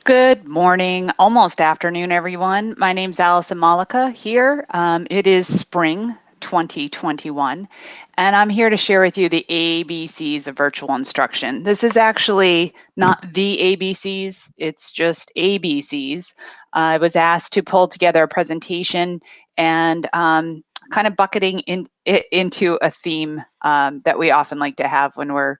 Good morning, almost afternoon, everyone. My name's Allison Malika here. It is spring 2021, and I'm here to share with you the ABCs of virtual instruction. This is actually not the ABCs, it's just ABCs. I was asked to pull together a presentation and kind of bucketing it into a theme that we often like to have when we're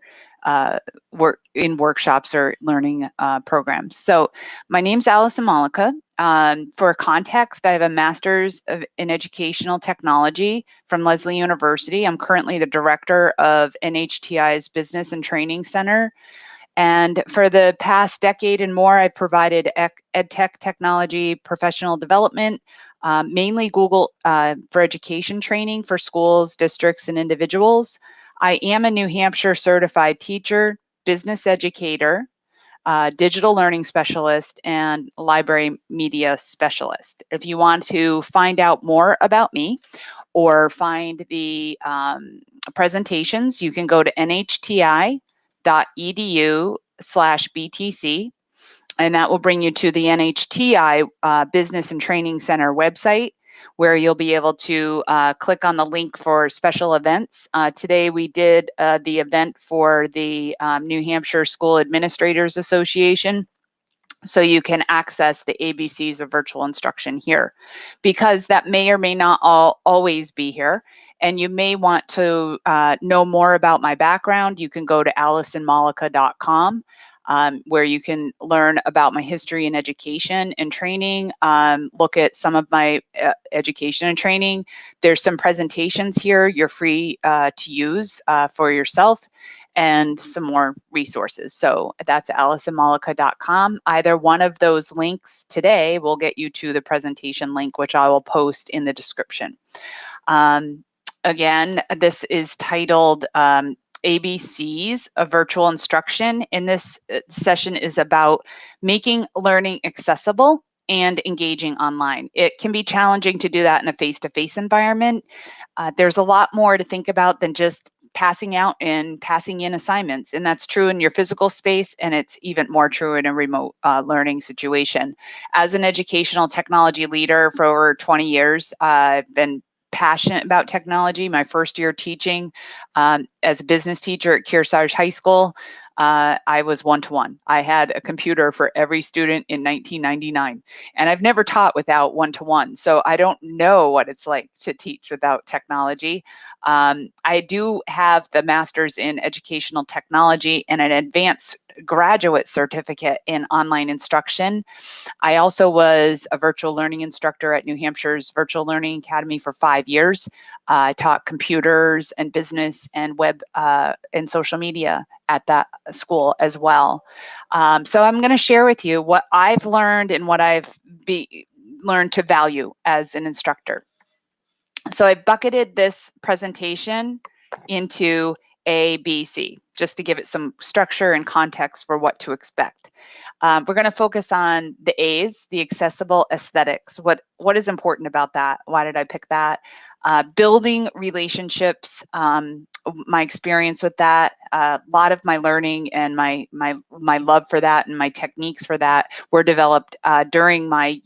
in workshops or learning programs. So my name's Allison Malika. For context, I have a master's in educational technology from Lesley University. I'm currently the director of NHTI's Business and Training Center. And for the past decade and more, I've provided EdTech technology, professional development, mainly Google for education training for schools, districts, and individuals. I am a New Hampshire certified teacher, business educator, digital learning specialist, and library media specialist. If you want to find out more about me or find the presentations, you can go to nhti.edu/BTC, and that will bring you to the NHTI Business and Training Center website, where you'll be able to click on the link for special events. Today we did the event for the New Hampshire School Administrators Association. So you can access the ABCs of virtual instruction here, because that may or may not always be here. And you may want to know more about my background. You can go to AllisonMalika.com. Where you can learn about my history in education and training, look at some of my education and training. There's some presentations here you're free to use for yourself, and some more resources. So that's AllisonMalika.com. Either one of those links today will get you to the presentation link, which I will post in the description. Again, this is titled ABCs of virtual instruction, and this session is about making learning accessible and engaging online. It can be challenging to do that in a face-to-face environment. There's a lot more to think about than just passing out and passing in assignments, and that's true in your physical space, and it's even more true in a remote learning situation. As an educational technology leader for over 20 years, I've been passionate about technology. My first year teaching as a business teacher at Kearsarge High School, I was one-to-one. I had a computer for every student in 1999, and I've never taught without one-to-one. So I don't know what it's like to teach without technology. I do have the master's in educational technology and an advanced graduate certificate in online instruction. I also was a virtual learning instructor at New Hampshire's Virtual Learning Academy for 5 years. I taught computers and business and web and social media at that school as well. So I'm going to share with you what I've learned and what I've learned to value as an instructor. So I bucketed this presentation into A, B, C, just to give it some structure and context for what to expect. We're going to focus on the A's, the accessible aesthetics. What is important about that? Why did I pick that? Building relationships, my experience with that. A lot of my learning and my love for that and my techniques for that were developed during my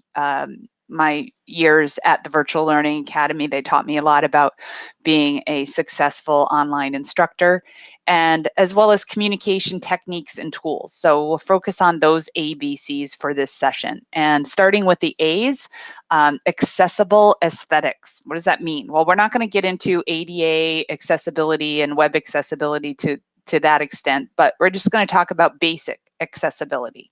years at the Virtual Learning Academy. They taught me a lot about being a successful online instructor, and as well as communication techniques and tools. So we'll focus on those ABCs for this session. And starting with the A's, accessible aesthetics. What does that mean? Well, we're not going to get into ADA accessibility and web accessibility to that extent, but we're just going to talk about basic accessibility.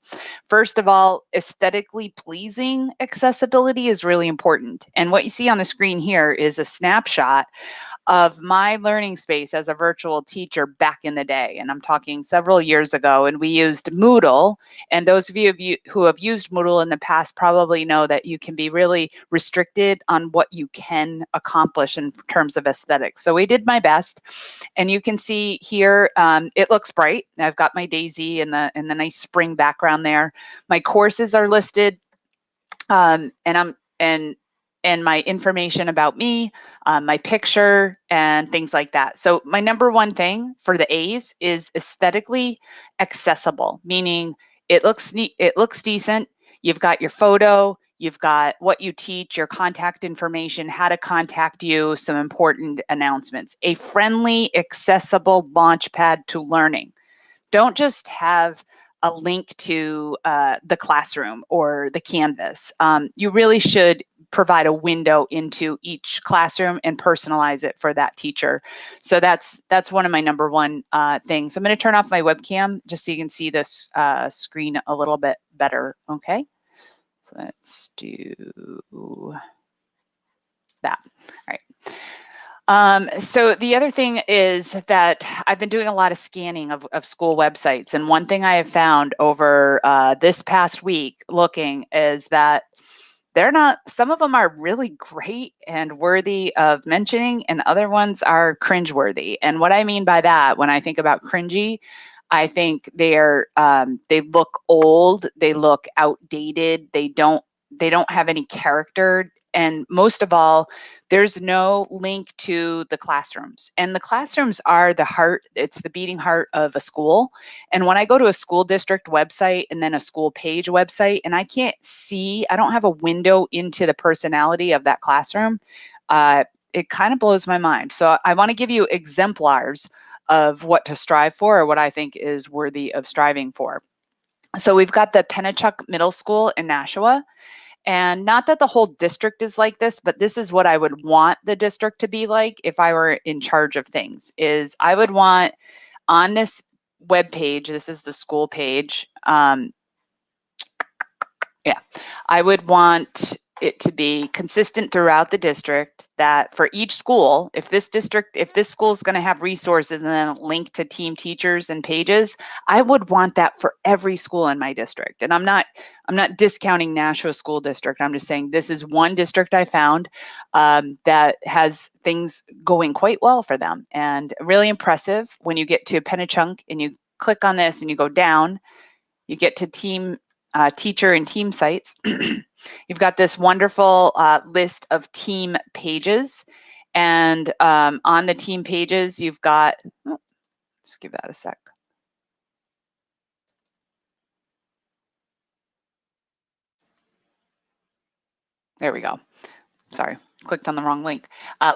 First of all, aesthetically pleasing accessibility is really important. And what you see on the screen here is a snapshot of my learning space as a virtual teacher back in the day. And I'm talking several years ago, and we used Moodle. And those of you who have used Moodle in the past probably know that you can be really restricted on what you can accomplish in terms of aesthetics. So we did my best. And you can see here, it looks bright. I've got my daisy and the nice spring background there. My courses are listed, and my information about me, my picture, and things like that. So my number one thing for the A's is aesthetically accessible, meaning It looks neat, it looks decent. You've got your photo, you've got what you teach, your contact information, how to contact you, some important announcements. A friendly, accessible launchpad to learning. Don't just have a link to the classroom or the Canvas. You really should provide a window into each classroom and personalize it for that teacher. So that's one of my number one things. I'm going to turn off my webcam just so you can see this screen a little bit better. Okay, so let's do that. All right. So the other thing is that I've been doing a lot of scanning of school websites. And one thing I have found over this past week looking is that they're not, some of them are really great and worthy of mentioning, and other ones are cringeworthy. And what I mean by that, when I think about cringy, I think they look old, they look outdated, they don't have any character. And most of all, there's no link to the classrooms. And the classrooms are the heart, it's the beating heart of a school. And when I go to a school district website and then a school page website, and I can't see, I don't have a window into the personality of that classroom, it kind of blows my mind. So I want to give you exemplars of what to strive for, or what I think is worthy of striving for. So we've got the Pennachuck Middle School in Nashua. And not that the whole district is like this, but this is what I would want the district to be like if I were in charge of things, is I would want on this web page, this is the school page. Yeah, I would want it to be consistent throughout the district, that for each school, if this school is going to have resources and then link to team teachers and pages, I would want that for every school in my district. And I'm not discounting Nashua School District. I'm just saying this is one district I found that has things going quite well for them, and really impressive. When you get to Pennachuck and you click on this and you go down, you get to teacher and team sites. You've got this wonderful list of team pages. And on the team pages, you've got, let's give that a sec. There we go. Sorry, clicked on the wrong link.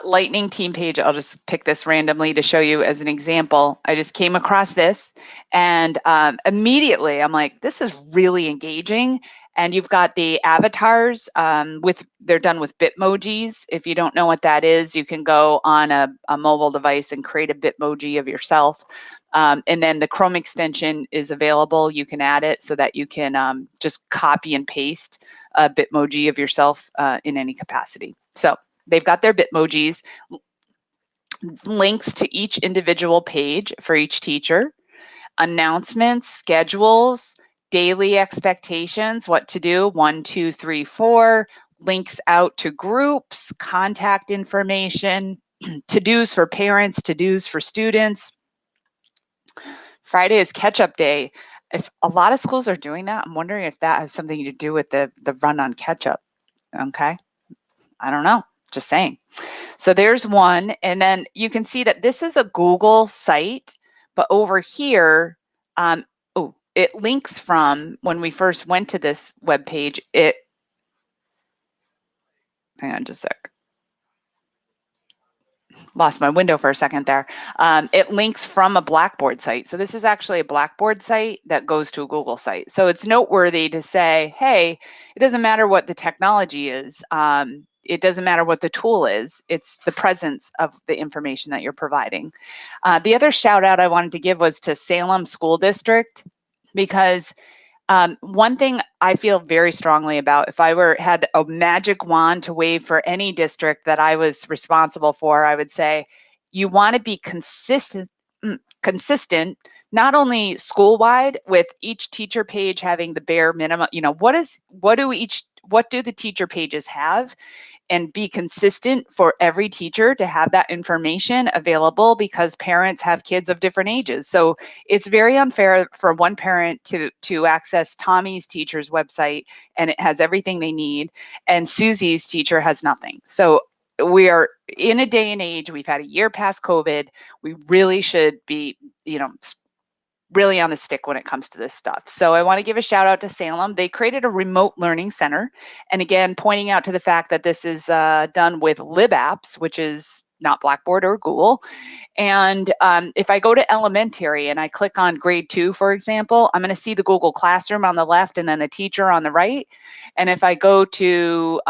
Lightning team page, I'll just pick this randomly to show you as an example. I just came across this, and immediately I'm like, this is really engaging. And you've got the avatars they're done with Bitmojis. If you don't know what that is, you can go on a mobile device and create a Bitmoji of yourself. And then the Chrome extension is available. You can add it so that you can just copy and paste a Bitmoji of yourself in any capacity. So they've got their Bitmojis, links to each individual page for each teacher, announcements, schedules, daily expectations, what to do, 1, 2, 3, 4, links out to groups, contact information, to-dos for parents, to-dos for students. Friday is catch-up day. If a lot of schools are doing that, I'm wondering if that has something to do with the run on catch-up. Okay, I don't know, just saying. So there's one, and then you can see that this is a Google site, but over here, it links from when we first went to this web page. Hang on just a sec. Lost my window for a second there. It links from a Blackboard site. So this is actually a Blackboard site that goes to a Google site. So it's noteworthy to say, hey, it doesn't matter what the technology is. It doesn't matter what the tool is. It's the presence of the information that you're providing. The other shout out I wanted to give was to Salem School District, because one thing I feel very strongly about, if I had a magic wand to wave for any district that I was responsible for, I would say you want to be consistent, not only school-wide with each teacher page having the bare minimum, what do the teacher pages have, and be consistent for every teacher to have that information available, because parents have kids of different ages. So it's very unfair for one parent to access Tommy's teacher's website and it has everything they need, and Susie's teacher has nothing. So we are in a day and age, we've had a year past COVID, we really should be, really on the stick when it comes to this stuff. So I want to give a shout out to Salem. They created a remote learning center. And again, pointing out to the fact that this is done with LibApps, which is not Blackboard or Google. And if I go to elementary and I click on grade 2, for example, I'm going to see the Google Classroom on the left and then the teacher on the right. And if I go to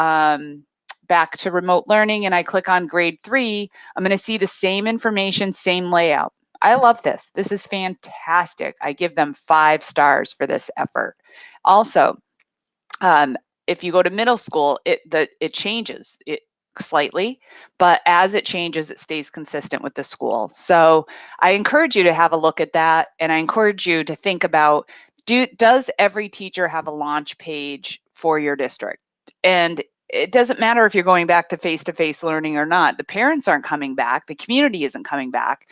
back to remote learning and I click on grade 3, I'm going to see the same information, same layout. I love this. This is fantastic. I give them 5 stars for this effort. Also, if you go to middle school, it changes slightly, but as it changes, it stays consistent with the school. So I encourage you to have a look at that, and I encourage you to think about, does every teacher have a launch page for your district? And it doesn't matter if you're going back to face-to-face learning or not. The parents aren't coming back. The community isn't coming back.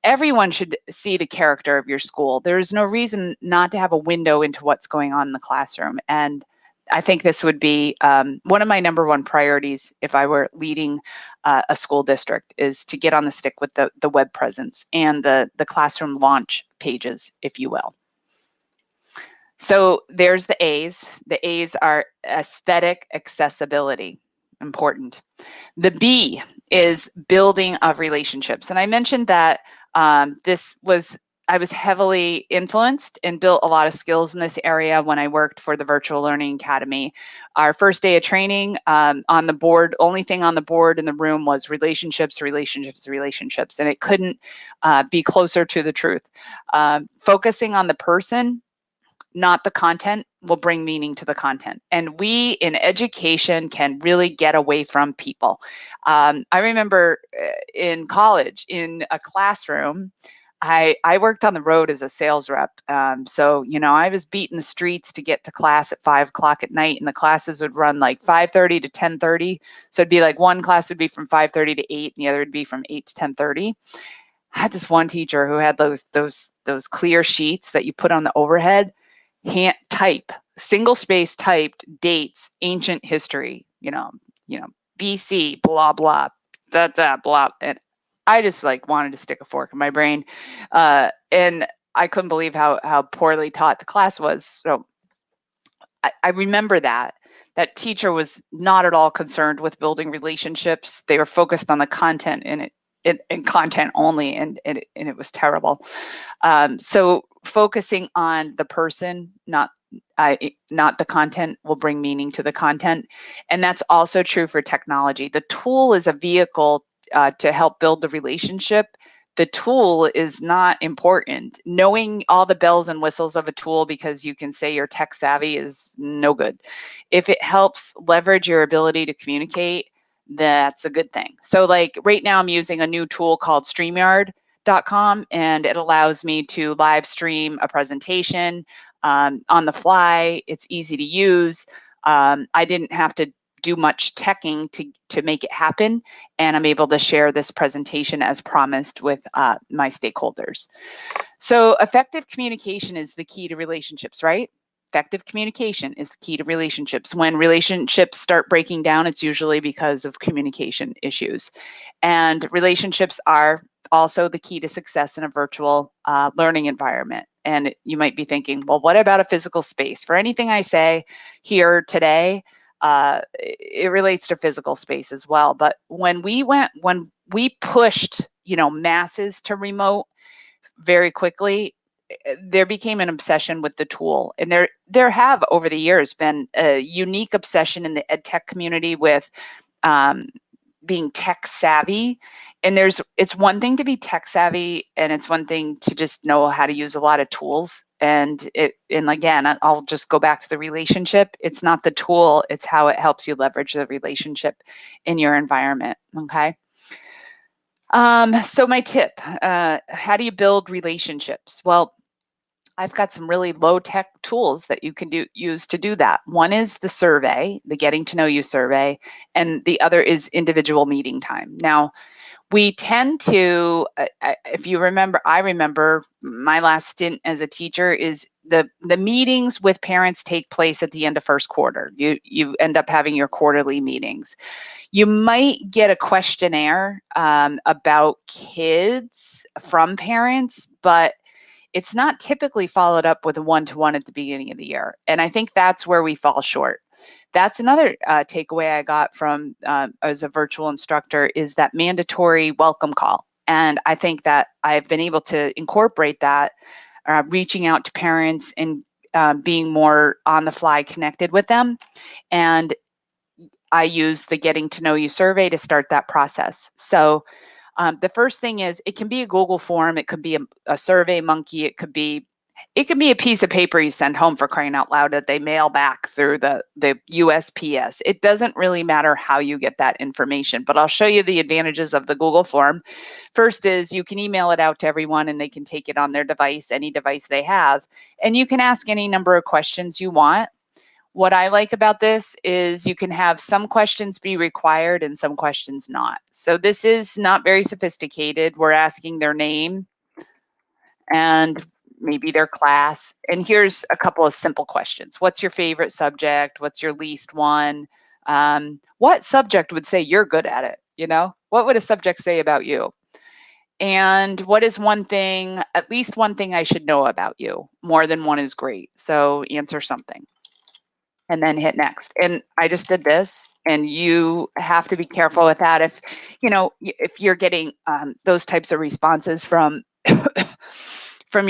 Everyone should see the character of your school. There's no reason not to have a window into what's going on in the classroom. And I think this would be one of my #1 priorities if I were leading a school district, is to get on the stick with the web presence and the classroom launch pages, if you will. So there's the A's. The A's are aesthetic accessibility, important. The B is building of relationships. And I mentioned that I was heavily influenced and built a lot of skills in this area when I worked for the Virtual Learning Academy. Our first day of training on the board, only thing on the board in the room was relationships, relationships, relationships. And it couldn't be closer to the truth. Focusing on the person, not the content, will bring meaning to the content. And we in education can really get away from people. I remember in college, in a classroom, I worked on the road as a sales rep. So, I was beating the streets to get to class at 5 o'clock at night, and the classes would run like 5:30 to 10:30. So it'd be like one class would be from 5:30 to 8, and the other would be from 8 to 10:30. I had this one teacher who had those clear sheets that you put on the overhead, hand type, single space typed dates, ancient history, BC, blah, blah, blah. And I just wanted to stick a fork in my brain. And I couldn't believe how poorly taught the class was. So I remember that teacher was not at all concerned with building relationships. They were focused on the content and content only, and it was terrible. So focusing on the person, not the content, will bring meaning to the content. And that's also true for technology. The tool is a vehicle to help build the relationship. The tool is not important. Knowing all the bells and whistles of a tool because you can say you're tech savvy is no good. If it helps leverage your ability to communicate, that's a good thing. So right now I'm using a new tool called StreamYard.com, and it allows me to live stream a presentation on the fly. It's easy to use. I didn't have to do much teching to make it happen, and I'm able to share this presentation as promised with my stakeholders. So effective communication is the key to relationships, right? Effective communication is the key to relationships. When relationships start breaking down, it's usually because of communication issues. And relationships are also the key to success in a virtual learning environment. And you might be thinking, well, what about a physical space? For anything I say here today, it relates to physical space as well. But when we pushed, masses to remote very quickly, there became an obsession with the tool. And there have over the years been a unique obsession in the ed tech community with being tech savvy. And it's one thing to be tech savvy, and it's one thing to just know how to use a lot of tools. And again, I'll just go back to the relationship. It's not the tool, it's how it helps you leverage the relationship in your environment, okay? So my tip, how do you build relationships? Well, I've got some really low-tech tools that you can use to do that. One is the survey, the Getting to Know You survey, and the other is individual meeting time. Now, we tend to, if you remember, I remember my last stint as a teacher is the meetings with parents take place at the end of first quarter. You end up having your quarterly meetings. You might get a questionnaire about kids from parents, but it's not typically followed up with a one-to-one at the beginning of the year. And I think that's where we fall short. That's another takeaway I got from as a virtual instructor, is that mandatory welcome call. And I think that I've been able to incorporate that, reaching out to parents and being more on the fly connected with them. And I use the Getting to Know You survey to start that process. So the first thing is, it can be a Google form, it could be a Survey Monkey, it could be a piece of paper you send home, for crying out loud, that they mail back through the USPS. It doesn't really matter how you get that information, but I'll show you the advantages of the Google form. First is, you can email it out to everyone and they can take it on their device, any device they have, and you can ask any number of questions you want. What I like about this is you can have some questions be required and some questions not. So this is not very sophisticated. We're asking their name and maybe their class. And here's a couple of simple questions. What's your favorite subject? What's your least one? What subject would say you're good at it? You know, what would a subject say about you? And what is one thing, at least one thing I should know about you? More than one is great. So answer something. And then hit next. And I just did this, and you have to be careful with that. If, you know, if you're getting those types of responses from from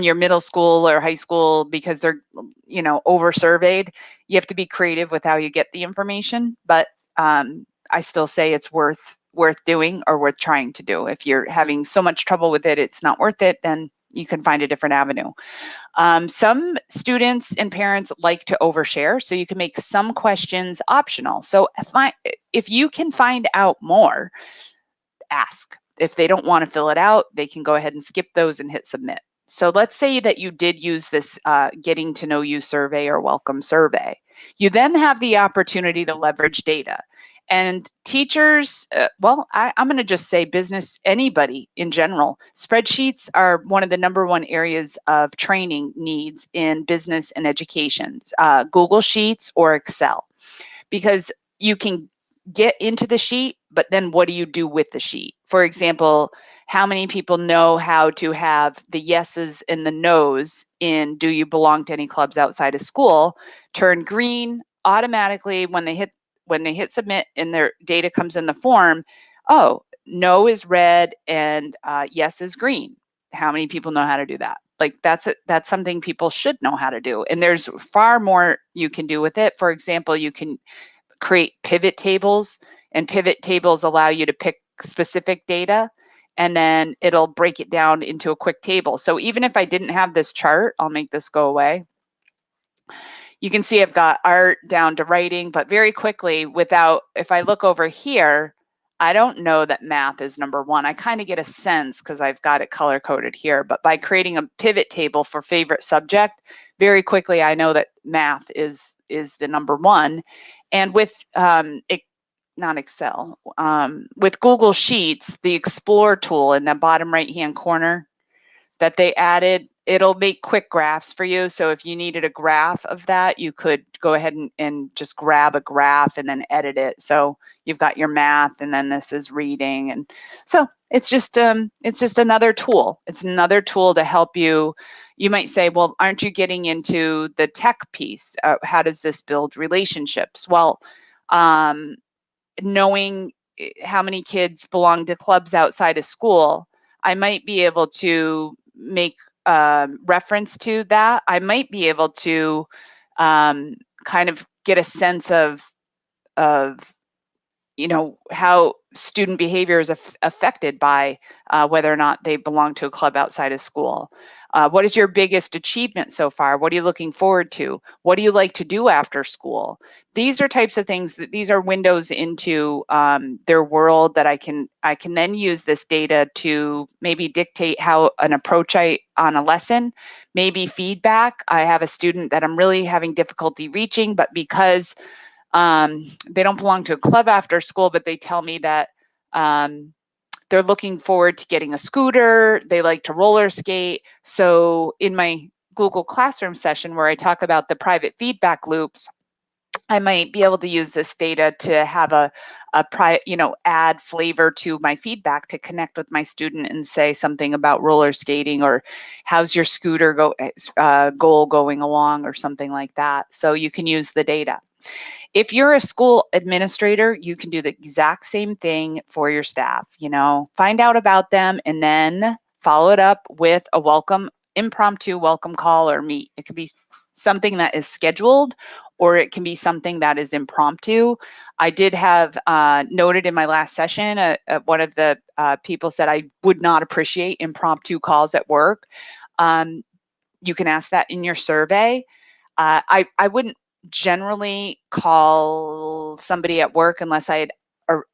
your middle school or high school because they're, you know, over surveyed, you have to be creative with how you get the information. But I still say it's worth doing, or worth trying to do. If you're having so much trouble with it, it's not worth it, then you can find a different avenue. Some students and parents like to overshare, so you can make some questions optional. So if you can find out more, ask. If they don't want to fill it out, they can go ahead and skip those and hit submit. So let's say that you did use this Getting to Know You survey or welcome survey. You then have the opportunity to leverage data. And teachers, well, I'm going to just say business, anybody in general, spreadsheets are one of the #1 areas of training needs in business and education, Google Sheets or Excel, because you can get into the sheet, but then what do you do with the sheet? For example, how many people know how to have the yeses and the nos in do you belong to any clubs outside of school turn green automatically when they hit submit and their data comes in the form? Oh, no is red and yes is green. How many people know how to do that? Like that's something people should know how to do. And there's far more you can do with it. For example, you can create pivot tables, and pivot tables allow you to pick specific data, and then it'll break it down into a quick table. So even if I didn't have this chart, I'll make this go away. You can see I've got art down to writing, but very quickly, if I look over here, I don't know that math is #1. I kind of get a sense because I've got it color coded here, but by creating a pivot table for favorite subject, very quickly I know that math is the #1. And with not Excel, with Google Sheets, the Explore tool in the bottom right-hand corner that they added, it'll make quick graphs for you. So if you needed a graph of that, you could go ahead and just grab a graph and then edit it. So you've got your math, and then this is reading. And so it's just another tool. It's another tool to help you. You might say, well, aren't you getting into the tech piece? How does this build relationships? Well, knowing how many kids belong to clubs outside of school, I might be able to make reference to that. I might be able to kind of get a sense of you know, how student behavior is affected by whether or not they belong to a club outside of school. What is your biggest achievement so far? What are you looking forward to? What do you like to do after school? These are types of things these are windows into their world that I can then use this data to maybe dictate how an approach on a lesson, maybe feedback. I have a student that I'm really having difficulty reaching, but because they don't belong to a club after school, but they tell me that they're looking forward to getting a scooter. They like to roller skate. So in my Google Classroom session where I talk about the private feedback loops, I might be able to use this data to have add flavor to my feedback to connect with my student and say something about roller skating, or how's your scooter goal going along, or something like that. So you can use the data. If you're a school administrator, you can do the exact same thing for your staff. Find out about them and then follow it up with a impromptu welcome call or meet. It could be something that is scheduled, or it can be something that is impromptu. I did have noted in my last session, one of the people said, I would not appreciate impromptu calls at work. You can ask that in your survey. I wouldn't generally call somebody at work unless I had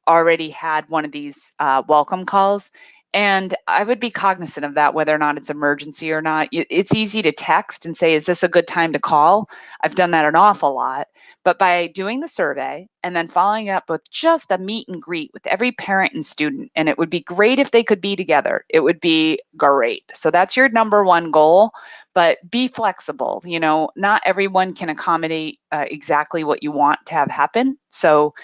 already had one of these welcome calls. And I would be cognizant of that, whether or not it's emergency or not. It's easy to text and say, is this a good time to call? I've done that an awful lot. But by doing the survey and then following up with just a meet and greet with every parent and student, and it would be great if they could be together. It would be great. So that's your number one goal, but be flexible. Not everyone can accommodate exactly what you want to have happen. So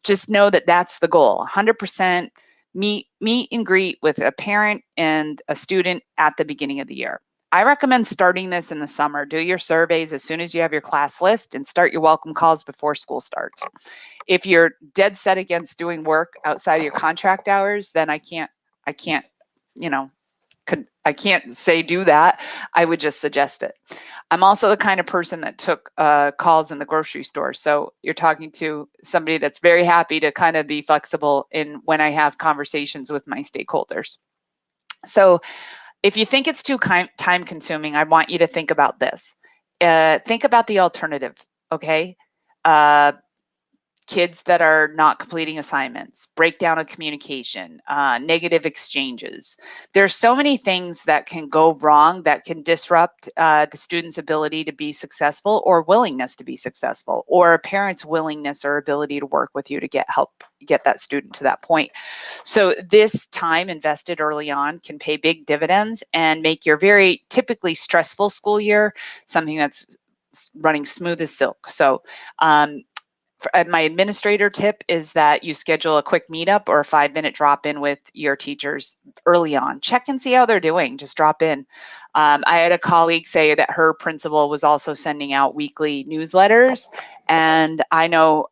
just know that that's the goal. 100% meet and greet with a parent and a student at the beginning of the year. I recommend starting this in the summer. Do your surveys as soon as you have your class list and start your welcome calls before school starts. If you're dead set against doing work outside of your contract hours, then I can't say do that. I would just suggest it. I'm also the kind of person that took calls in the grocery store. So you're talking to somebody that's very happy to kind of be flexible in when I have conversations with my stakeholders. So if you think it's too time consuming, I want you to think about this. Think about the alternative, okay? Kids that are not completing assignments, breakdown of communication, negative exchanges. There's so many things that can go wrong that can disrupt the student's ability to be successful, or willingness to be successful, or a parent's willingness or ability to work with you to get that student to that point. So this time invested early on can pay big dividends and make your very typically stressful school year something that's running smooth as silk. So my administrator tip is that you schedule a quick meetup or a 5-minute drop-in with your teachers early on. Check and see how they're doing. Just drop in. I had a colleague say that her principal was also sending out weekly newsletters, and I know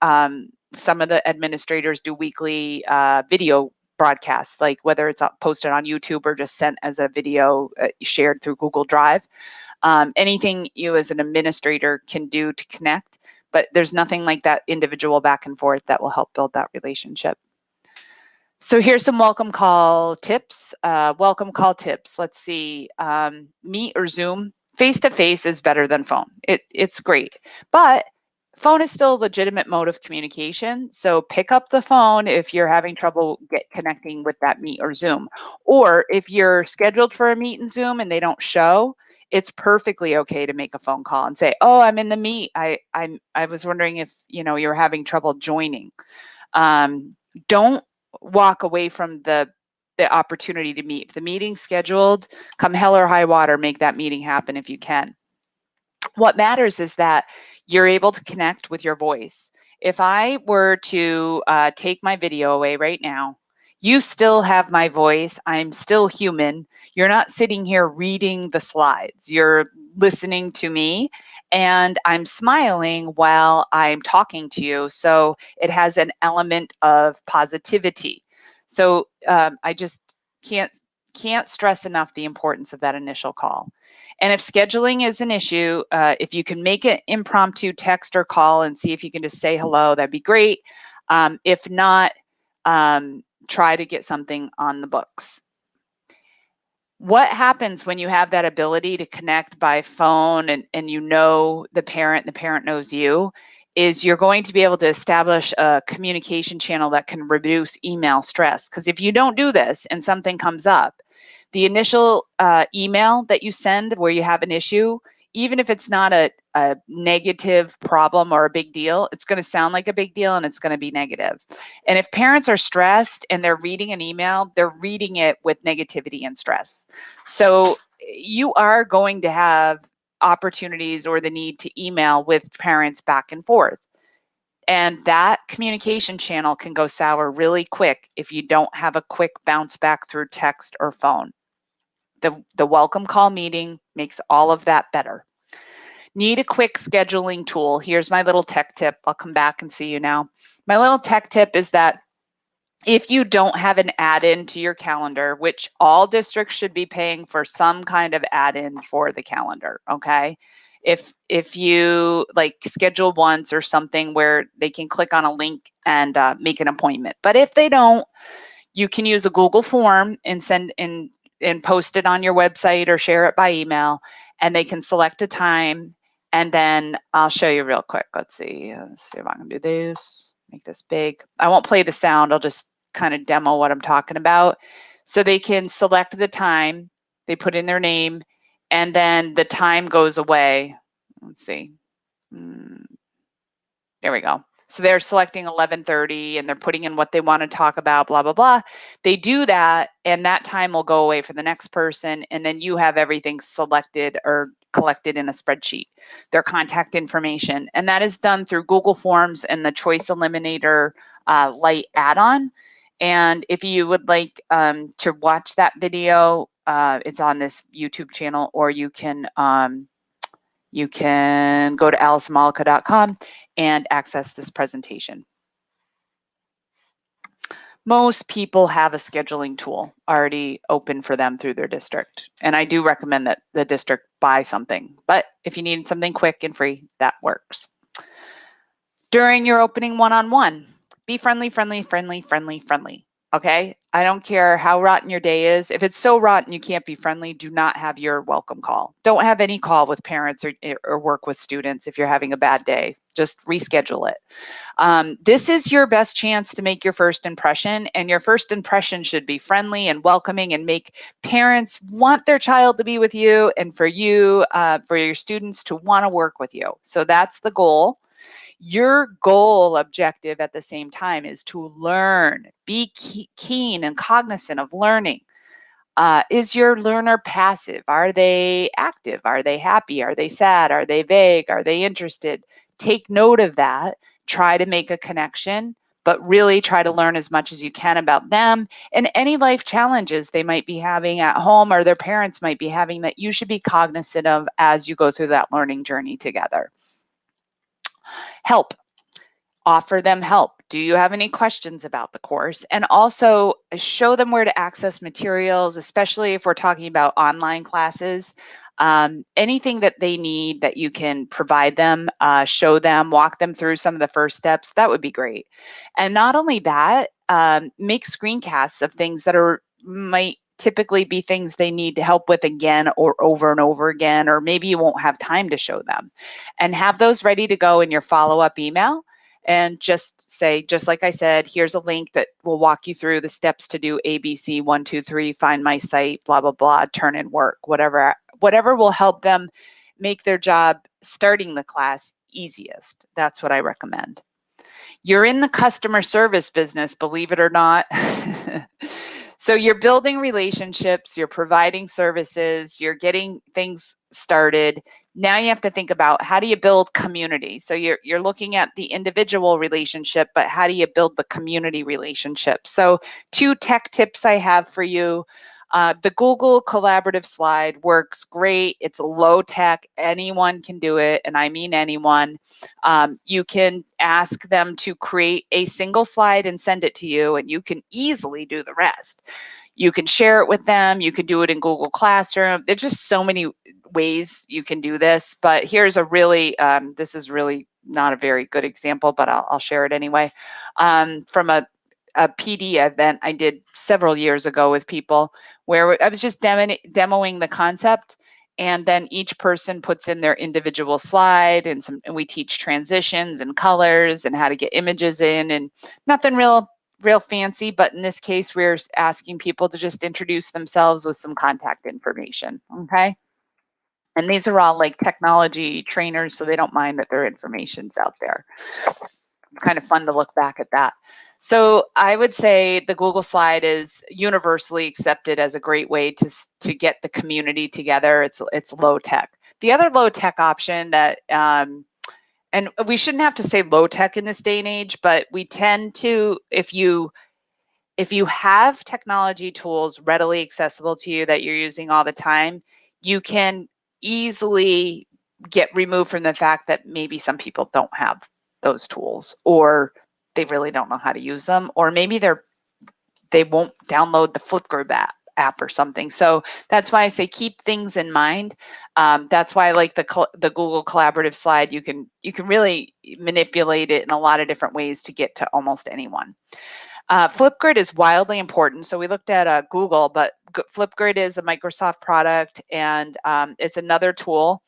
some of the administrators do weekly video broadcasts, like whether it's posted on YouTube or just sent as a video shared through Google Drive. Anything you as an administrator can do to connect, but there's nothing like that individual back and forth that will help build that relationship. So here's some welcome call tips. Let's see, Meet or Zoom. Face-to-face is better than phone. It's great, but phone is still a legitimate mode of communication. So pick up the phone if you're having trouble connecting with that Meet or Zoom. Or if you're scheduled for a Meet and Zoom and they don't show, it's perfectly okay to make a phone call and say, oh, I'm in the meet. I was wondering if you're having trouble joining. Don't walk away from the opportunity to meet. If the meeting's scheduled, come hell or high water, make that meeting happen if you can. What matters is that you're able to connect with your voice. If I were to take my video away right now, you still have my voice. I'm still human. You're not sitting here reading the slides. You're listening to me, and I'm smiling while I'm talking to you. So it has an element of positivity. So I just can't stress enough the importance of that initial call. And if scheduling is an issue, if you can make an impromptu text or call and see if you can just say hello, that'd be great. If not, try to get something on the books. What happens when you have that ability to connect by phone and the parent knows you, is you're going to be able to establish a communication channel that can reduce email stress. Because if you don't do this and something comes up, the initial email that you send where you have an issue, even if it's not a negative problem or a big deal, it's going to sound like a big deal and it's going to be negative. And if parents are stressed and they're reading an email, they're reading it with negativity and stress. So you are going to have opportunities or the need to email with parents back and forth. And that communication channel can go sour really quick if you don't have a quick bounce back through text or phone. The welcome call meeting makes all of that better. Need a quick scheduling tool. Here's my little tech tip. I'll come back and see you now. My little tech tip is that if you don't have an add-in to your calendar, which all districts should be paying for some kind of add-in for the calendar, okay? If you like schedule once or something where they can click on a link and make an appointment. But if they don't, you can use a Google form and send and post it on your website or share it by email, and they can select a time. And then I'll show you real quick. Let's see if I can do this, make this big. I won't play the sound. I'll just kind of demo what I'm talking about. So they can select the time, they put in their name, and then the time goes away. Let's see. There we go. So they're selecting 11:30 and they're putting in what they want to talk about, blah, blah, blah. They do that and that time will go away for the next person. And then you have everything selected or collected in a spreadsheet, their contact information. And that is done through Google Forms and the Choice Eliminator Lite add-on. And if you would like to watch that video, it's on this YouTube channel, or you can go to alicemalika.com and access this presentation. Most people have a scheduling tool already open for them through their district. And I do recommend that the district buy something, but if you need something quick and free, that works. During your opening one-on-one, be friendly, friendly, friendly, friendly, friendly. Okay, I don't care how rotten your day is. If it's so rotten you can't be friendly, do not have your welcome call. Don't have any call with parents or work with students if you're having a bad day. Just reschedule it. This is your best chance to make your first impression, and your first impression should be friendly and welcoming and make parents want their child to be with you, and for you, for your students to want to work with you. So that's the goal. Your goal objective at the same time is to learn, be keen and cognizant of learning. Is your learner passive? Are they active? Are they happy? Are they sad? Are they vague? Are they interested? Take note of that. Try to make a connection, but really try to learn as much as you can about them and any life challenges they might be having at home or their parents might be having that you should be cognizant of as you go through that learning journey together. Help. Offer them help. Do you have any questions about the course? And also show them where to access materials, especially if we're talking about online classes. Anything that they need that you can provide them, show them, walk them through some of the first steps, that would be great. And not only that, make screencasts of things that might typically be things they need help with again or over and over again, or maybe you won't have time to show them. And have those ready to go in your follow-up email. And just say, just like I said, here's a link that will walk you through the steps to do ABC 1, 2, 3, find my site, blah, blah, blah, turn in work, whatever will help them make their job starting the class easiest. That's what I recommend. You're in the customer service business, believe it or not. So you're building relationships, you're providing services, you're getting things started. Now you have to think about, how do you build community? So you're looking at the individual relationship, but how do you build the community relationship? So 2 tech tips I have for you. The Google collaborative slide works great. It's low tech. Anyone can do it, and I mean anyone. You can ask them to create a single slide and send it to you, and you can easily do the rest. You can share it with them. You can do it in Google Classroom. There's just so many ways you can do this, but here's a really, this is really not a very good example, but I'll share it anyway. From a PD event I did several years ago with people, where I was just demoing the concept, and then each person puts in their individual slide, and we teach transitions and colors and how to get images in, and nothing real fancy, but in this case we're asking people to just introduce themselves with some contact information. Okay, and these are all like technology trainers, so they don't mind that their information's out there. It's kind of fun to look back at that. So I would say the Google slide is universally accepted as a great way to get the community together. It's low tech. The other low tech option that, and we shouldn't have to say low tech in this day and age, but we tend to, if you have technology tools readily accessible to you that you're using all the time, you can easily get removed from the fact that maybe some people don't have those tools, or they really don't know how to use them, or maybe they won't download the Flipgrid app or something. So that's why I say keep things in mind. That's why I like the Google Collaborative slide. You can really manipulate it in a lot of different ways to get to almost anyone. Flipgrid is wildly important. So we looked at Google, but Flipgrid is a Microsoft product, and it's another tool.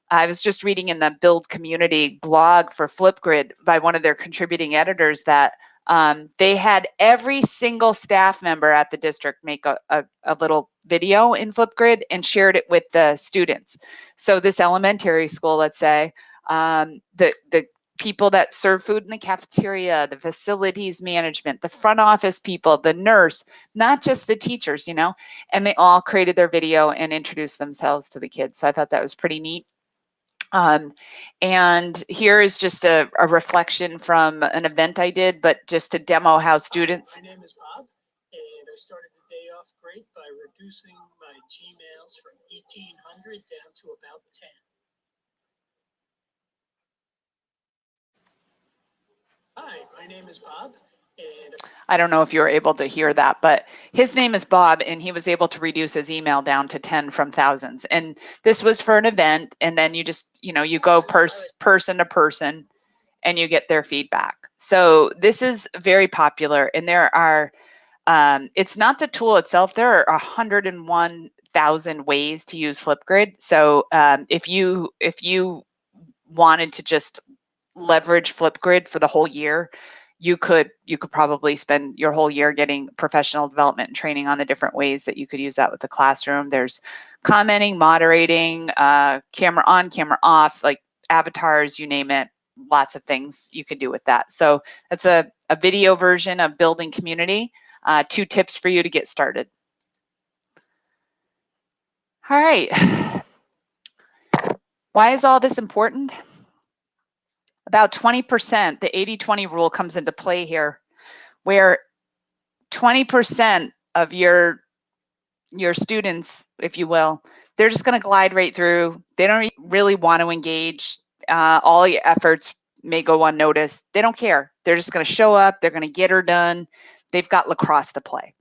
I was just reading in the Build Community blog for Flipgrid by one of their contributing editors that they had every single staff member at the district make a little video in Flipgrid and shared it with the students. So this elementary school, let's say, the people that serve food in the cafeteria, the facilities management, the front office people, the nurse, not just the teachers, and they all created their video and introduced themselves to the kids. So I thought that was pretty neat. And here is just a reflection from an event I did, but just to demo how students. My name is Bob, and I started the day off great by reducing my Gmails from 1,800 down to about 10. Hi, my name is Bob. And I don't know if you were able to hear that, but his name is Bob, and he was able to reduce his email down to 10 from thousands. And this was for an event, and then you just, you go person to person, and you get their feedback. So this is very popular, and there are, it's not the tool itself. There are 101,000 ways to use Flipgrid. So if you wanted to just leverage Flipgrid for the whole year, you could probably spend your whole year getting professional development and training on the different ways that you could use that with the classroom. There's commenting, moderating, camera on, camera off, like avatars, you name it, lots of things you could do with that. So that's a video version of building community. 2 tips for you to get started. All right. Why is all this important? About 20%, the 80-20 rule comes into play here, where 20% of your students, if you will, they're just going to glide right through. They don't really want to engage. All your efforts may go unnoticed. They don't care. They're just going to show up. They're going to get her done. They've got lacrosse to play.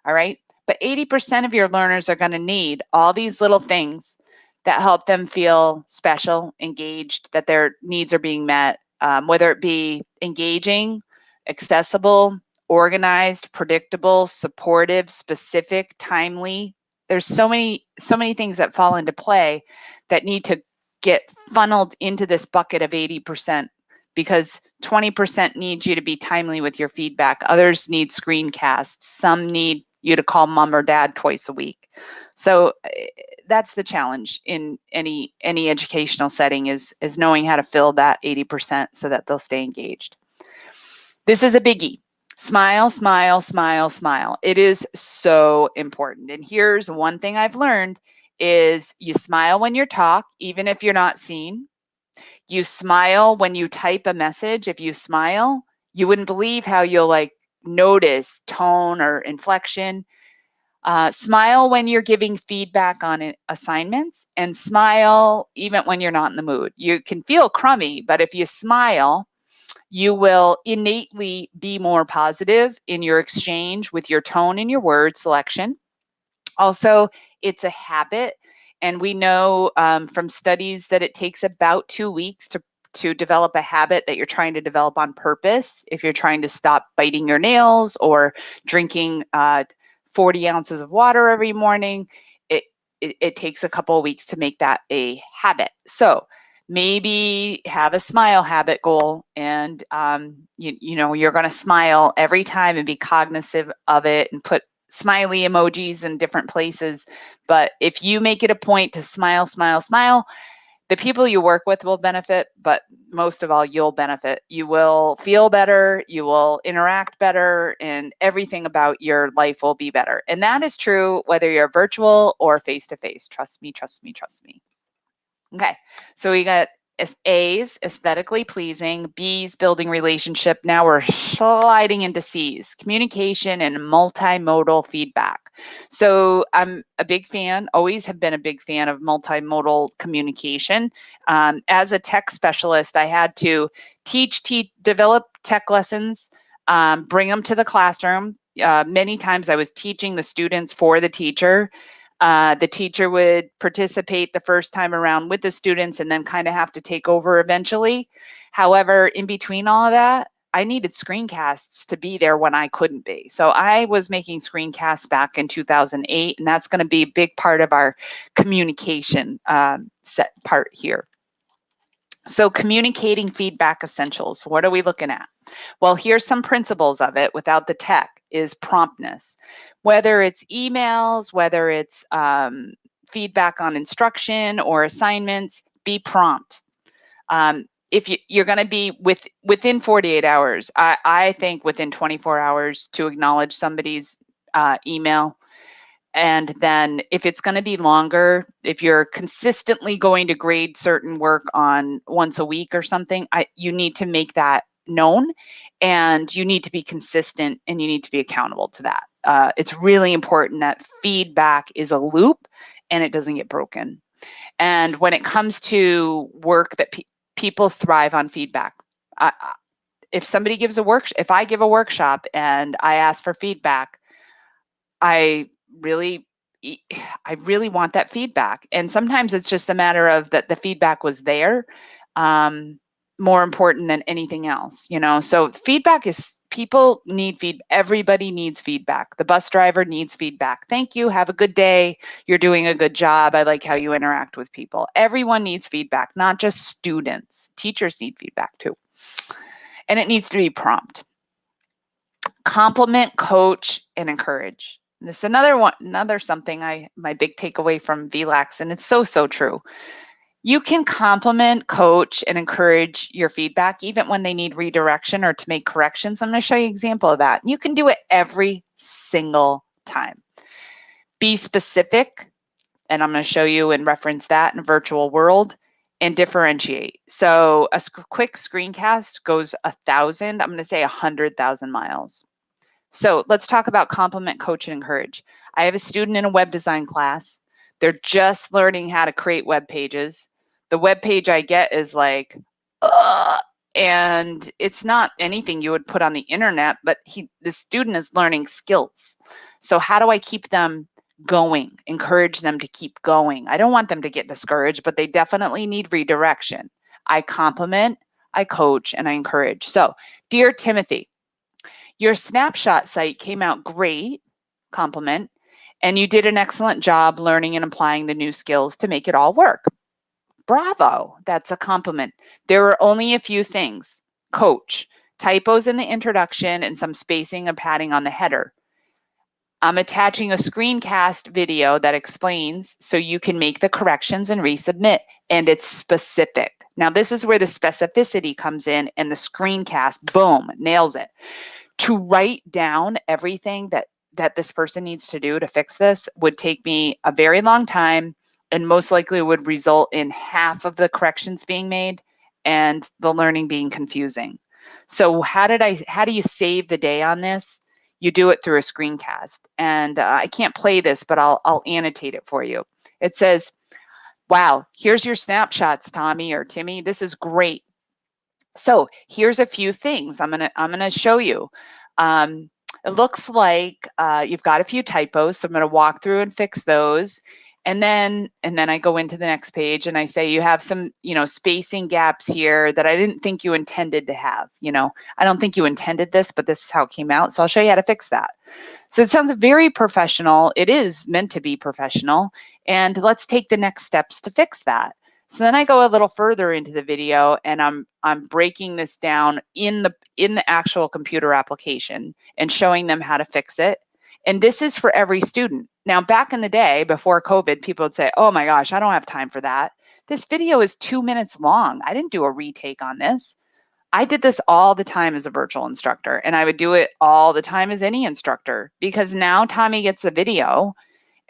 All right. But 80% of your learners are going to need all these little things that help them feel special, engaged, that their needs are being met, whether it be engaging, accessible, organized, predictable, supportive, specific, timely. There's so many things that fall into play that need to get funneled into this bucket of 80%, because 20% needs you to be timely with your feedback. Others need screencasts. Some need you to call mom or dad twice a week. So that's the challenge in any educational setting, is knowing how to fill that 80% so that they'll stay engaged. This is a biggie. Smile, smile, smile, smile. It is so important. And here's one thing I've learned is you smile when you talk, even if you're not seen. You smile when you type a message. If you smile, you wouldn't believe how you'll notice tone or inflection. Smile when you're giving feedback on assignments, and smile even when you're not in the mood. You can feel crummy, but if you smile, you will innately be more positive in your exchange with your tone and your word selection. Also, it's a habit, and we know from studies that it takes about 2 weeks to develop a habit that you're trying to develop on purpose. If you're trying to stop biting your nails or drinking 40 ounces of water every morning, it takes a couple of weeks to make that a habit. So maybe have a smile habit goal, and you're going to smile every time and be cognizant of it and put smiley emojis in different places. But if you make it a point to smile, smile, smile, the people you work with will benefit, but most of all, you'll benefit. You will feel better, you will interact better, and everything about your life will be better. And that is true whether you're virtual or face-to-face. Trust me, trust me, trust me. Okay, so we got A's, aesthetically pleasing, B's, building relationship. Now we're sliding into C's, communication and multimodal feedback. So I'm a big fan, always have been a big fan of multimodal communication. As a tech specialist, I had to develop tech lessons, bring them to the classroom. Many times I was teaching the students for the teacher. The teacher would participate the first time around with the students and then kind of have to take over eventually. However, in between all of that, I needed screencasts to be there when I couldn't be. So I was making screencasts back in 2008, and that's going to be a big part of our communication set part here. So communicating feedback essentials, what are we looking at? Well, here's some principles of it without the tech is promptness. Whether it's emails, whether it's feedback on instruction or assignments, be prompt. If you're going to be within 48 hours, I think within 24 hours to acknowledge somebody's email. And then if it's going to be longer, if you're consistently going to grade certain work on once a week or something, you need to make that known, and you need to be consistent, and you need to be accountable to that. It's really important that feedback is a loop and it doesn't get broken. And when it comes to work, that people thrive on feedback. If somebody gives if I give a workshop and I ask for feedback, I really want that feedback. And sometimes it's just a matter of that the feedback was there, more important than anything else, you know? So feedback is, people need everybody needs feedback. The bus driver needs feedback. Thank you, have a good day. You're doing a good job. I like how you interact with people. Everyone needs feedback, not just students. Teachers need feedback too. And it needs to be prompt. Compliment, coach, and encourage. This is another something my big takeaway from VLAX, and it's so true. You can compliment, coach, and encourage your feedback even when they need redirection or to make corrections. I'm going to show you an example of that. You can do it every single time. Be specific, and I'm going to show you and reference that in a virtual world, and differentiate. So a quick screencast goes 1,000, I'm going to say 100,000 miles. So let's talk about compliment, coach, and encourage. I have a student in a web design class. They're just learning how to create web pages. The web page I get is like, and it's not anything you would put on the internet, but the student is learning skills. So how do I keep them going, encourage them to keep going? I don't want them to get discouraged, but they definitely need redirection. I compliment, I coach, and I encourage. So, dear Timothy, your snapshot site came out great, compliment, and you did an excellent job learning and applying the new skills to make it all work. Bravo, that's a compliment. There are only a few things. Coach, typos in the introduction and some spacing and padding on the header. I'm attaching a screencast video that explains so you can make the corrections and resubmit, and it's specific. Now, this is where the specificity comes in, and the screencast, boom, nails it. To write down everything that this person needs to do to fix this would take me a very long time, and most likely would result in half of the corrections being made and the learning being confusing. So how do you save the day on this? You do it through a screencast. And I can't play this, but I'll annotate it for you. It says, wow, here's your snapshots, Tommy or Timmy. This is great. So here's a few things I'm gonna show you. It looks like you've got a few typos, so I'm gonna walk through and fix those. And then I go into the next page and I say you have some, spacing gaps here that I didn't think you intended to have. I don't think you intended this, but this is how it came out. So I'll show you how to fix that. So it sounds very professional. It is meant to be professional. And let's take the next steps to fix that. So then I go a little further into the video and I'm breaking this down in the actual computer application and showing them how to fix it. And this is for every student. Now, back in the day, before COVID, people would say, oh my gosh, I don't have time for that. This video is 2 minutes long. I didn't do a retake on this. I did this all the time as a virtual instructor, and I would do it all the time as any instructor, because now Tommy gets the video,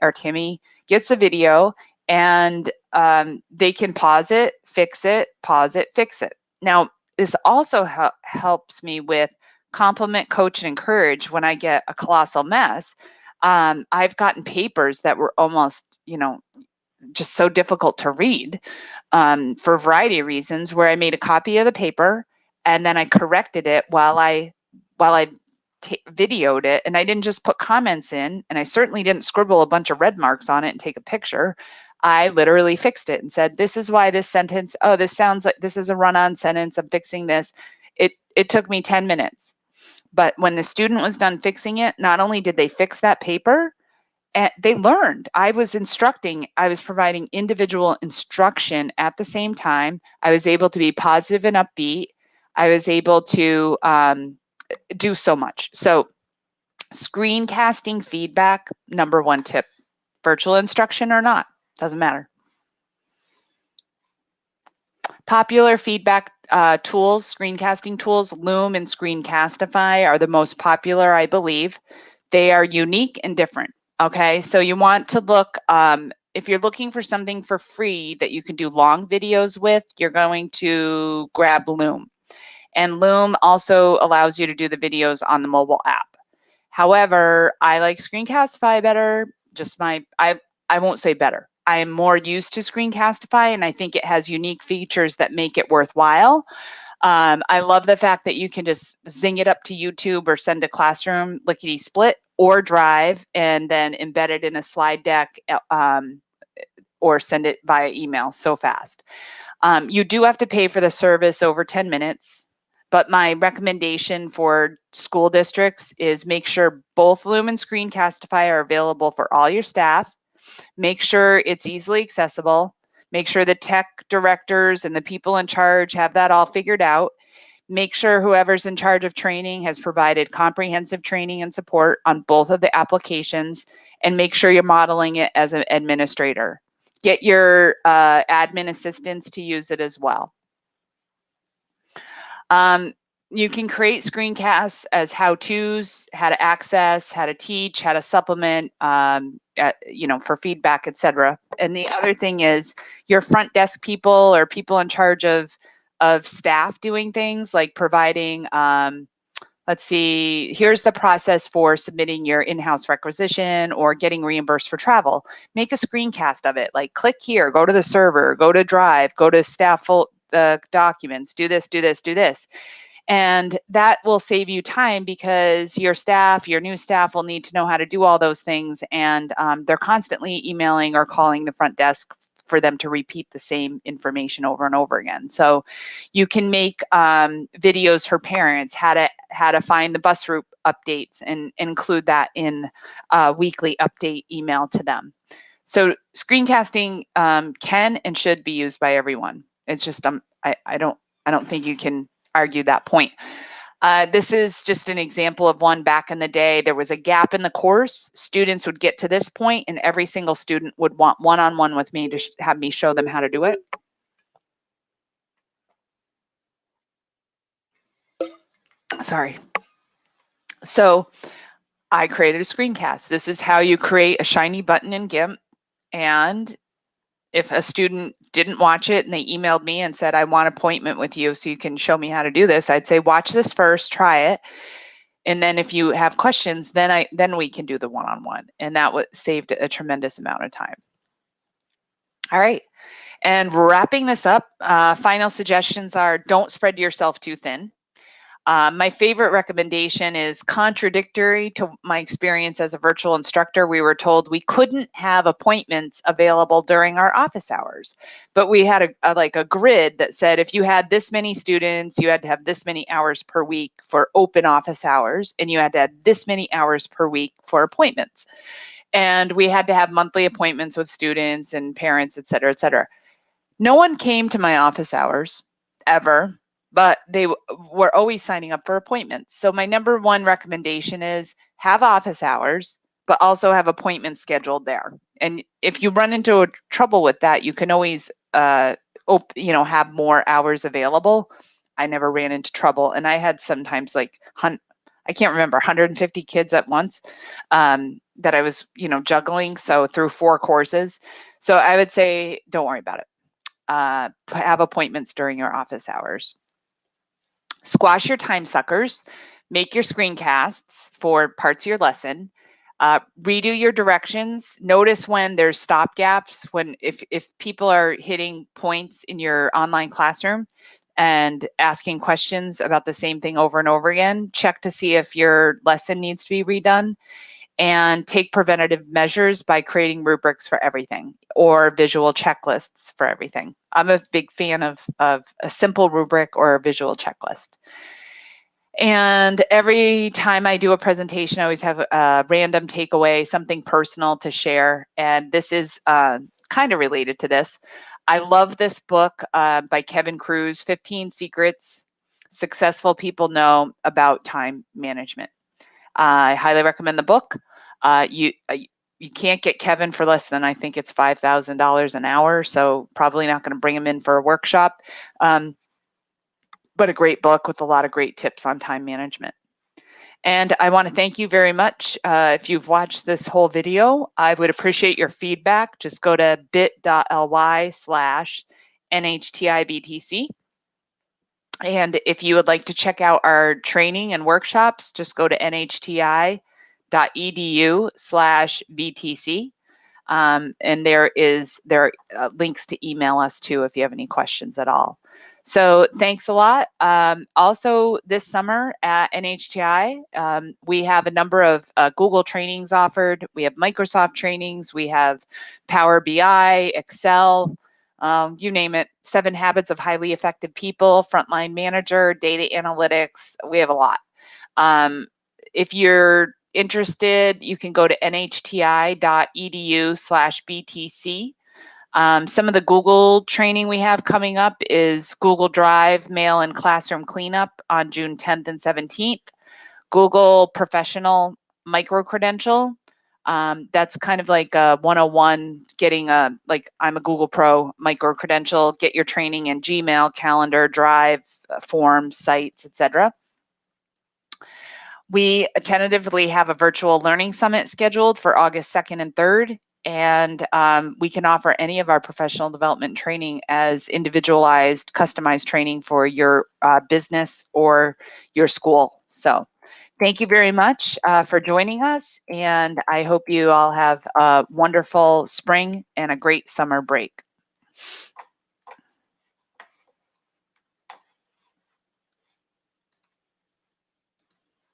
or Timmy gets the video, and they can pause it, fix it, pause it, fix it. Now, this also helps me with compliment, coach, and encourage when I get a colossal mess. I've gotten papers that were almost, just so difficult to read for a variety of reasons, where I made a copy of the paper and then I corrected it while I videoed it, and I didn't just put comments in, and I certainly didn't scribble a bunch of red marks on it and take a picture. I literally fixed it and said, this is why this sentence, oh, this sounds like this is a run-on sentence, I'm fixing this. It took me 10 minutes. But when the student was done fixing it, not only did they fix that paper, they learned. I was instructing, I was providing individual instruction at the same time. I was able to be positive and upbeat. I was able to do so much. So screencasting feedback, number one tip. Virtual instruction or not, doesn't matter. Popular feedback tools, screencasting tools, Loom and Screencastify are the most popular, I believe. They are unique and different. Okay, so you want to look, if you're looking for something for free that you can do long videos with, you're going to grab Loom. And Loom also allows you to do the videos on the mobile app. However, I like Screencastify better. I won't say better. I am more used to Screencastify, and I think it has unique features that make it worthwhile. I love the fact that you can just zing it up to YouTube or send to Classroom lickety split, or Drive and then embed it in a slide deck or send it via email so fast. You do have to pay for the service over 10 minutes. But my recommendation for school districts is make sure both Loom and Screencastify are available for all your staff. Make sure it's easily accessible. Make sure the tech directors and the people in charge have that all figured out. Make sure whoever's in charge of training has provided comprehensive training and support on both of the applications, and make sure you're modeling it as an administrator. Get your admin assistants to use it as well. You can create screencasts as how-tos, how to access, how to teach, how to supplement, for feedback, etc. And the other thing is your front desk people or people in charge of staff doing things like providing, let's see, here's the process for submitting your in-house requisition or getting reimbursed for travel. Make a screencast of it, like click here, go to the server, go to Drive, go to staff documents, do this, do this, do this. And that will save you time because your staff, your new staff will need to know how to do all those things. And they're constantly emailing or calling the front desk for them to repeat the same information over and over again. So you can make videos for parents, how to find the bus route updates and include that in a weekly update email to them. So screencasting can and should be used by everyone. It's just I don't think you can argue that point. This is just an example of one back in the day. There was a gap in the course. Students would get to this point and every single student would want one-on-one with me to have me show them how to do it. Sorry. So I created a screencast. This is how you create a shiny button in GIMP. And if a student didn't watch it and they emailed me and said, I want an appointment with you so you can show me how to do this, I'd say, watch this first, try it. And then if you have questions, then we can do the one-on-one. And that saved a tremendous amount of time. All right. And wrapping this up, final suggestions are don't spread yourself too thin. My favorite recommendation is contradictory to my experience as a virtual instructor. We were told we couldn't have appointments available during our office hours, but we had a grid that said if you had this many students, you had to have this many hours per week for open office hours, and you had to have this many hours per week for appointments. And we had to have monthly appointments with students and parents, et cetera, et cetera. No one came to my office hours ever, but they were always signing up for appointments. So my number one recommendation is have office hours, but also have appointments scheduled there. And if you run into trouble with that, you can always, have more hours available. I never ran into trouble. And I had sometimes like I can't remember, 150 kids at once that I was, juggling. So through 4 courses. So I would say, don't worry about it. Have appointments during your office hours. Squash your time suckers. Make your screencasts for parts of your lesson. Redo your directions. Notice when there's stop gaps, if people are hitting points in your online classroom and asking questions about the same thing over and over again, check to see if your lesson needs to be redone. And take preventative measures by creating rubrics for everything or visual checklists for everything. I'm a big fan of a simple rubric or a visual checklist. And every time I do a presentation, I always have a random takeaway, something personal to share. And this is kind of related to this. I love this book by Kevin Cruz, 15 Secrets Successful People Know About Time Management. I highly recommend the book. You can't get Kevin for less than, I think it's $5,000 an hour. So probably not going to bring him in for a workshop. But a great book with a lot of great tips on time management. And I want to thank you very much. If you've watched this whole video, I would appreciate your feedback. Just go to bit.ly/NHTIBTC. And if you would like to check out our training and workshops, just go to nhti.edu/BTC. And there are links to email us too if you have any questions at all. So thanks a lot. Also this summer at NHTI, we have a number of Google trainings offered. We have Microsoft trainings. We have Power BI, Excel, you name it, 7 Habits of Highly Effective People, Frontline Manager, Data Analytics. We have a lot. If you're interested, you can go to nhti.edu/BTC. Some of the Google training we have coming up is Google Drive, Mail, and Classroom Cleanup on June 10th and 17th. Google Professional Micro-Credential. That's kind of like a 101, getting I'm a Google Pro micro-credential, get your training in Gmail, Calendar, Drive, Forms, Sites, etc. We tentatively have a virtual learning summit scheduled for August 2nd and 3rd. And we can offer any of our professional development training as individualized, customized training for your business or your school. So thank you very much for joining us. And I hope you all have a wonderful spring and a great summer break.